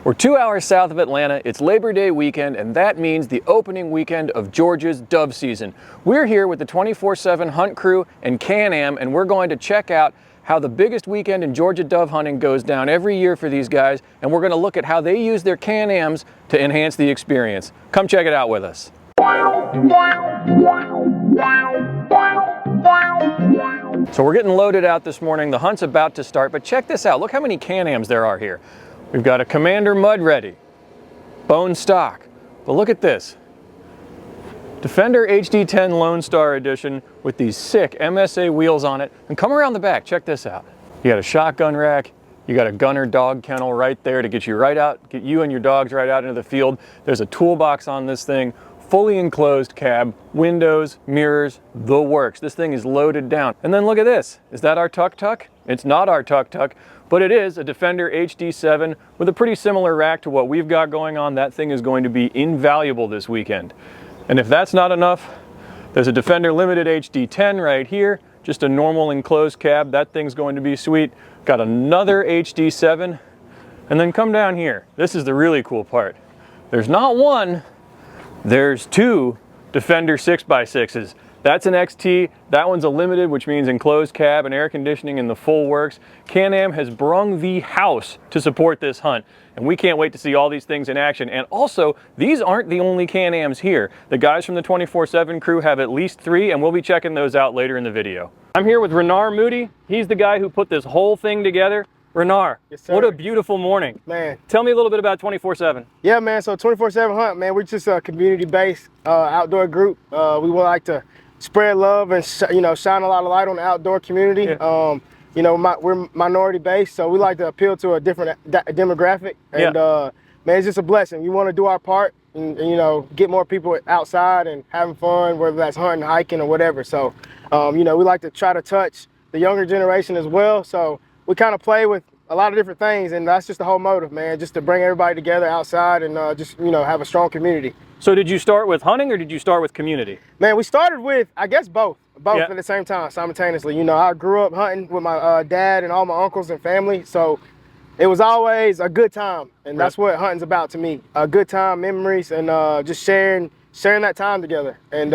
We're 2 hours south of Atlanta. It's Labor Day weekend, and that means the opening weekend of Georgia's dove season. We're here with the 24/7 hunt crew and Can-Am, and we're going to check out how the biggest weekend in Georgia dove hunting goes down every year for these guys, and we're going to look at how they use their Can-Ams to enhance the experience. Come check it out with us. So we're getting loaded out this morning. The hunt's about to start, but check this out. Look how many Can-Ams there are here. We've got a Commander Mud Ready, bone stock. But look at this. Defender HD10 Lone Star Edition with these sick MSA wheels on it. And come around the back, check this out. You got a shotgun rack, you got a gunner dog kennel right there to get you right out, get you and your dogs right out into the field. There's a toolbox on this thing, fully enclosed cab, windows, mirrors, the works. This thing is loaded down. And then look at this. Is that our tuk-tuk? It's not our tuk-tuk, but it is a Defender HD7 with a pretty similar rack to what we've got going on. That thing is going to be invaluable this weekend. And if that's not enough, there's a Defender Limited HD10 right here, just a normal enclosed cab. That thing's going to be sweet. Got another HD7, and then come down here. This is the really cool part. There's not one, there's two Defender 6x6s. That's an XT, that one's a limited, which means enclosed cab and air conditioning in the full works. Can-Am has brung the house to support this hunt, and we can't wait to see all these things in action. And also, these aren't the only Can-Ams here. The guys from the 24/7 crew have at least 3, and we'll be checking those out later in the video. I'm here with Renard Moody. He's the guy who put this whole thing together. Renard, yes, sir. What a beautiful morning. Man. Tell me a little bit about 24/7. Yeah, man, so 24/7 Hunt, man, we're just a community-based outdoor group. We would like to spread love and shine a lot of light on the outdoor community. Yeah. We're minority-based, so we like to appeal to a different demographic. And man, it's just a blessing. We want to do our part and get more people outside and having fun, whether that's hunting, hiking, or whatever. So, we like to try to touch the younger generation as well. So we kind of play with a lot of different things, and that's just the whole motive, man, just to bring everybody together outside and just have a strong community. So did you start with hunting or did you start with community? Man, we started with, I guess, both at the same time, simultaneously. I grew up hunting with my dad and all my uncles and family, so it was always a good time, and that's what hunting's about to me. A good time, memories, and just sharing that time together. And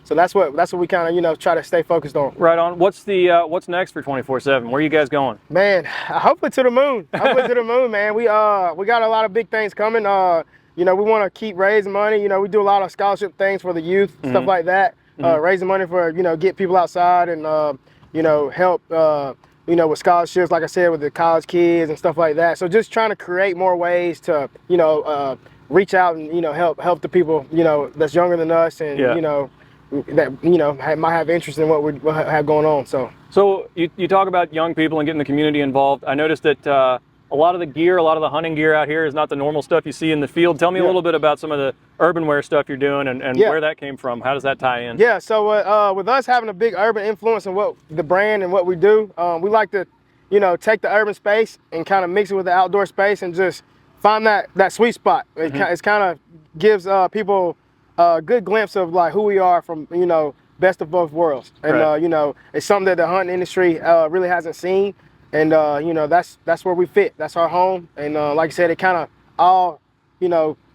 so that's what we kind of try to stay focused on. Right on. What's next for 24/7? Where are you guys going? Man, hopefully to the moon. Hopefully to the moon, man. We got a lot of big things coming. We want to keep raising money. We do a lot of scholarship things for the youth, stuff like that. Raising money for get people outside and help with scholarships, like I said, with the college kids and stuff like that. So just trying to create more ways to reach out and help the people that's younger than us and that might have interest in what we have going on. So you talk about young people and getting the community involved. I noticed that a lot of the hunting gear out here is not the normal stuff you see in the field. Tell me a little bit about some of the urban wear stuff you're doing and where that came from. How does that tie in? Yeah, so with us having a big urban influence in what the brand and what we do, we like to take the urban space and kind of mix it with the outdoor space and just find that sweet spot. It kind of gives people a good glimpse of like who we are from best of both worlds. And it's something that the hunting industry really hasn't seen. And that's where we fit. That's our home. And like I said, it kind of all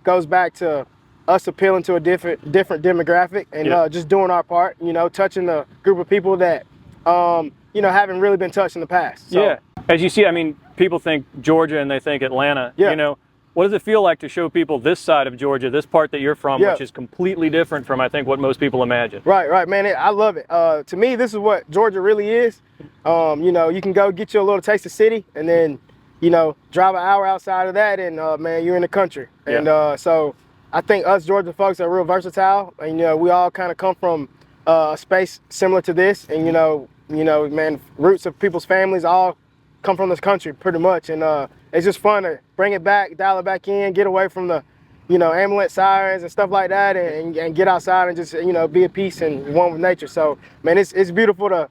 goes back to us appealing to a different demographic and just doing our part. Touching the group of people that haven't really been touched in the past. So. Yeah. As you see, I mean, people think Georgia and they think Atlanta. Yeah. What does it feel like to show people this side of Georgia, this part that you're from, which is completely different from, I think, what most people imagine? Right, man. I love it. To me, this is what Georgia really is. You can go get you a little taste of city and then, drive an hour outside of that and, man, you're in the country. Yeah. And so I think us Georgia folks are real versatile. And, we all kind of come from a space similar to this. And, man, roots of people's families all come from this country pretty much. And it's just fun to bring it back, dial it back in, get away from the, ambulance sirens and stuff like that and get outside and just, be at peace and one with nature. So, man, it's beautiful to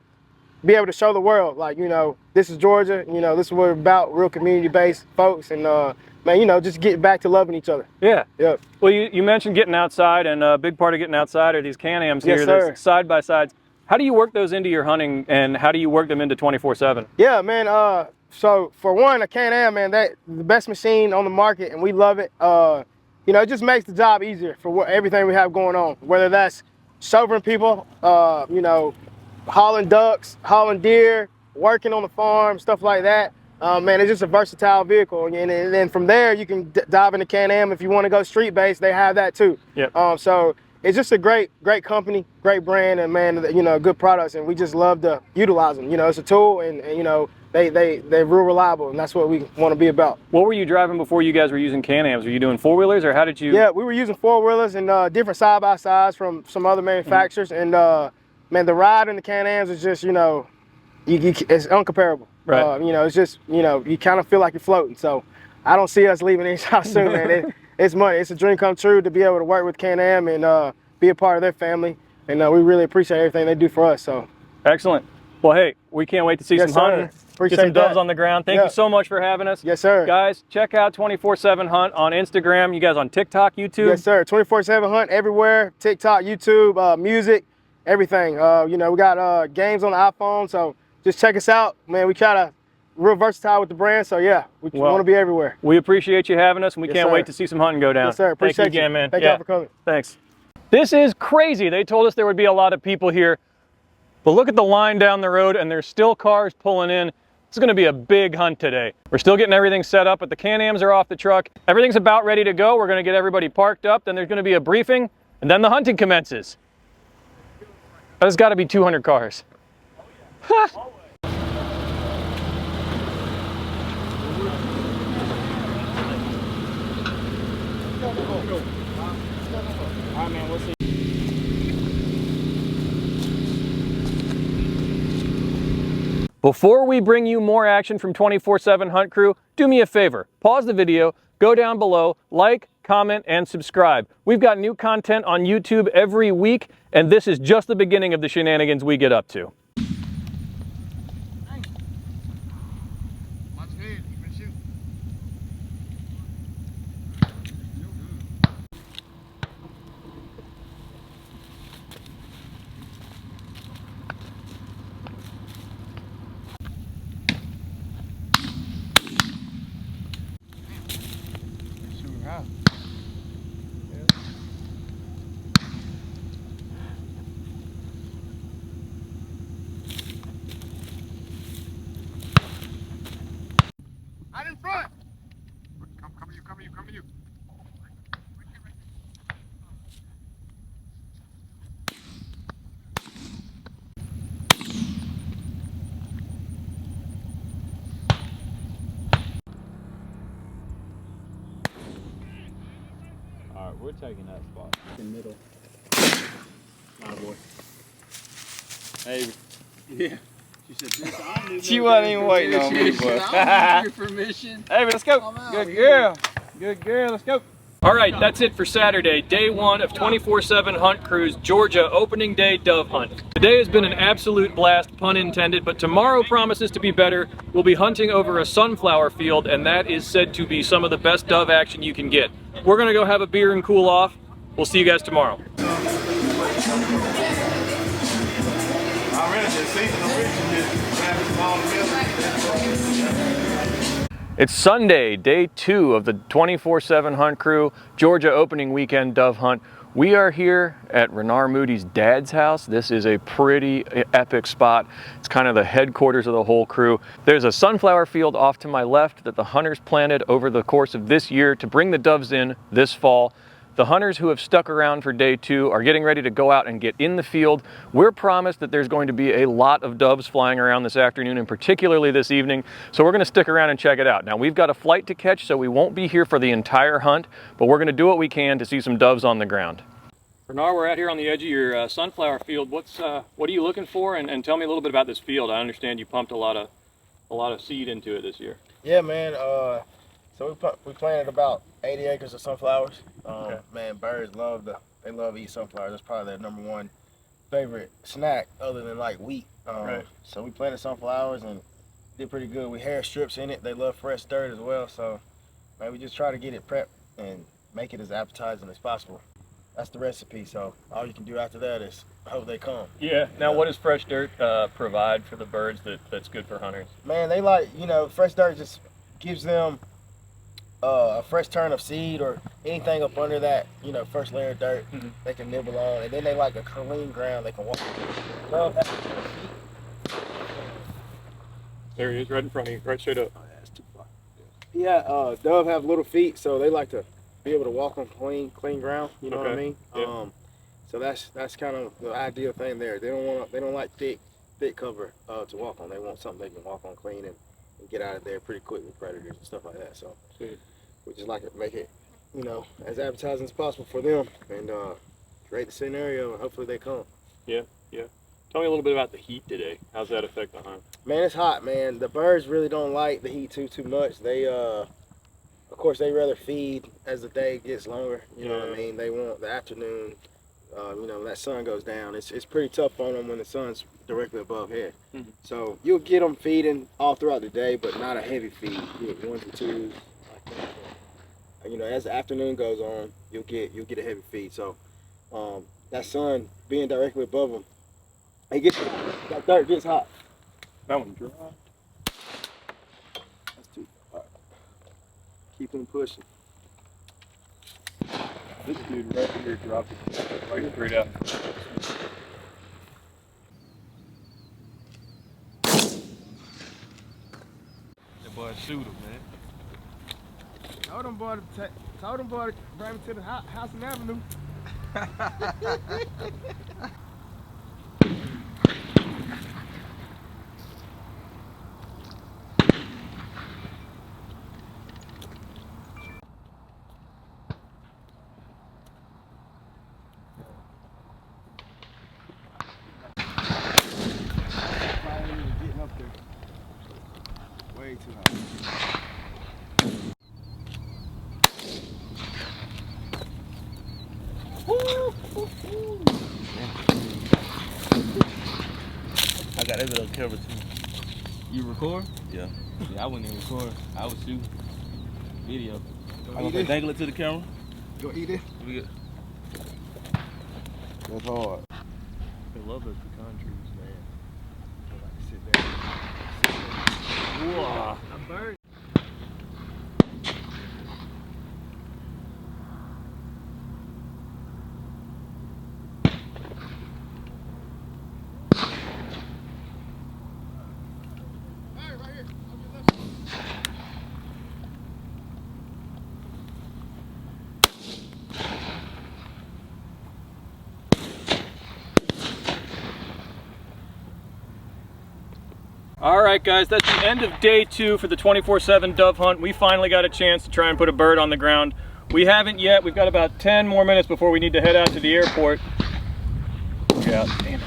be able to show the world, like, this is Georgia, this is what we're about, real community-based folks. And, man, just get back to loving each other. Yeah. Well, you mentioned getting outside, and a big part of getting outside are these Can-Ams here, those side-by-sides. How do you work those into your hunting, and how do you work them into 24/7? Yeah, man, So for one, a Can-Am, man, that the best machine on the market, and we love it. You know, it just makes the job easier for everything we have going on. Whether that's chauffeuring people, you know, hauling ducks, hauling deer, working on the farm, stuff like that. Man, it's just a versatile vehicle, and then from there you can dive into Can-Am if you want to go street based. They have that too. Yep. So it's just a great company, great brand, and man, you know, good products, and we just love to utilize them. You know, it's a tool, and you know, they're real reliable, and that's what we want to be about. What were you driving before you guys were using Can-Ams? Were you doing four-wheelers, or how did you? Yeah, we were using four-wheelers and different side-by-sides from some other manufacturers, and man, the ride in the Can-Ams is just, you know, it's uncomparable. Right. You know, it's just, you know, you kind of feel like you're floating. So I don't see us leaving anytime soon, man. It's money. It's a dream come true to be able to work with Can-Am and be a part of their family. And we really appreciate everything they do for us. So Excellent. Well, hey, we can't wait to see some hunting. Appreciate Get some doves that. on the ground. Thank you so much for having us. Yes, sir. Guys, check out 24/7 Hunt on Instagram. You guys on TikTok, YouTube? Yes, sir. 24/7 Hunt everywhere. TikTok, YouTube, music, everything. You know, we got games on the iPhone, so just check us out, man. We try to real versatile with the brand, so yeah, we want to be everywhere. We appreciate you having us, and we can't wait to see some hunting go down. Yes, sir. Appreciate Thank you again, man. Thank y'all for coming. Thanks. This is crazy. They told us there would be a lot of people here, but look at the line down the road, and there's still cars pulling in. It's going to be a big hunt today. We're still getting everything set up, but the Can-Ams are off the truck. Everything's about ready to go. We're going to get everybody parked up. Then there's going to be a briefing, and then the hunting commences. There's got to be 200 cars. Oh, yeah. All right, man, we'll see. Before we bring you more action from 24/7 Hunt Crew, do me a favor, pause the video, go down below, like, comment, and subscribe. We've got new content on YouTube every week, and this is just the beginning of the shenanigans we get up to. Out in front. Come to you. All right, we're taking that spot. In the middle. My boy. Hey. Yeah. She said, "Bitch, I don't need She wasn't even waiting on me, boy. I don't need your permission." Hey, let's go. Good girl. Good girl. Let's go. All right, that's it for Saturday, day one of 24/7 Hunt Crew's Georgia opening day dove hunt. Today has been an absolute blast, pun intended, but tomorrow promises to be better. We'll be hunting over a sunflower field, and that is said to be some of the best dove action you can get. We're gonna go have a beer and cool off. We'll see you guys tomorrow. It's Sunday, day two of the 24/7 Hunt Crew Georgia opening weekend dove hunt. We are here at Renard Moody's dad's house. This is a pretty epic spot. It's kind of the headquarters of the whole crew. There's a sunflower field off to my left that the hunters planted over the course of this year to bring the doves in this fall. The hunters who have stuck around for day two are getting ready to go out and get in the field. We're promised that there's going to be a lot of doves flying around this afternoon and particularly this evening, so we're going to stick around and check it out. Now, we've got a flight to catch, so we won't be here for the entire hunt, but we're going to do what we can to see some doves on the ground. Bernard, we're out here on the edge of your sunflower field. What are you looking for? And tell me a little bit about this field. I understand you pumped a lot of seed into it this year. Yeah, man. So we planted about 80 acres of sunflowers. Okay. Man, birds love to eat sunflowers. That's probably their number one favorite snack other than like wheat. Right. So we planted sunflowers and did pretty good. We hair strips in it. They love fresh dirt as well. So man, we just try to get it prepped and make it as appetizing as possible. that's the recipe. So all you can do after that is hope they come. Yeah. Now, what does fresh dirt provide for the birds that's good for hunters? Man, they like, fresh dirt just gives them a fresh turn of seed or anything up under that, first layer of dirt they can nibble on. And then they like a clean ground they can walk on. Love having feet. There he is, right in front of you, right straight up. Oh, that's too far. Yeah, dove have little feet, so they like to be able to walk on clean ground. You know what I mean? Yeah. So that's kind of the ideal thing there. They don't like thick cover to walk on. They want something they can walk on clean and get out of there pretty quick with predators and stuff like that. So we just like to make it, as advertising as possible for them and create the scenario and hopefully they come. Yeah, yeah. Tell me a little bit about the heat today. How's that affect the hunt? Man, it's hot, man. The birds really don't like the heat too much. They of course they rather feed as the day gets longer. You know what I mean? They want the afternoon. When that sun goes down, it's pretty tough on them when the sun's directly above head. So you'll get them feeding all throughout the day, but not a heavy feed. You get 1s and 2s, like that. But, as the afternoon goes on, you'll get a heavy feed. So that sun being directly above them, it gets hot. That dirt gets hot. That one dry. That's too far. Keep them pushing. This dude right here dropped it right straight out. That boy shoot him, man. Told them boy to bring me to the house and avenue. Getting up there. Way too high. I got that little cover too. You record? Yeah. Yeah, I wouldn't even record. I would shoot video. I'm gonna dangle it to the camera. You gonna eat it? We good. That's hard. I love those pecan trees, man. I like to sit there. Whoa. A bird. All right, guys, that's the end of day 2 for the 24/7 dove hunt. We finally got a chance to try and put a bird on the ground. We haven't yet. We've got about 10 more minutes before we need to head out to the airport. Yeah, damn it.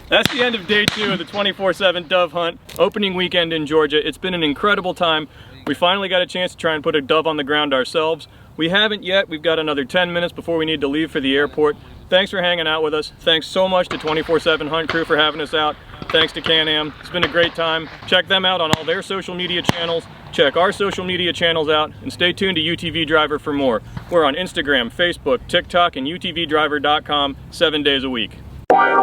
That's the end of day 2 of the 24/7 dove hunt, opening weekend in Georgia. It's been an incredible time. We finally got a chance to try and put a dove on the ground ourselves. We haven't yet. We've got another 10 minutes before we need to leave for the airport. Thanks for hanging out with us. Thanks so much to 24/7 Hunt Crew for having us out. Thanks to Can-Am. It's been a great time. Check them out on all their social media channels. Check our social media channels out, and stay tuned to UTV Driver for more. We're on Instagram, Facebook, TikTok, and utvdriver.com 7 days a week. I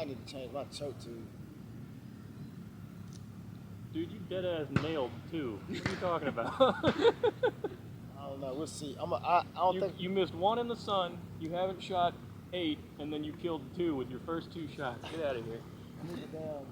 need to change my choke tube. Dude, you dead ass nailed 2. What are you talking about? I don't know. We'll see. I don't think you missed 1 in the sun. You haven't shot 8, and then you killed 2 with your first 2 shots. Get out of here. I need to down.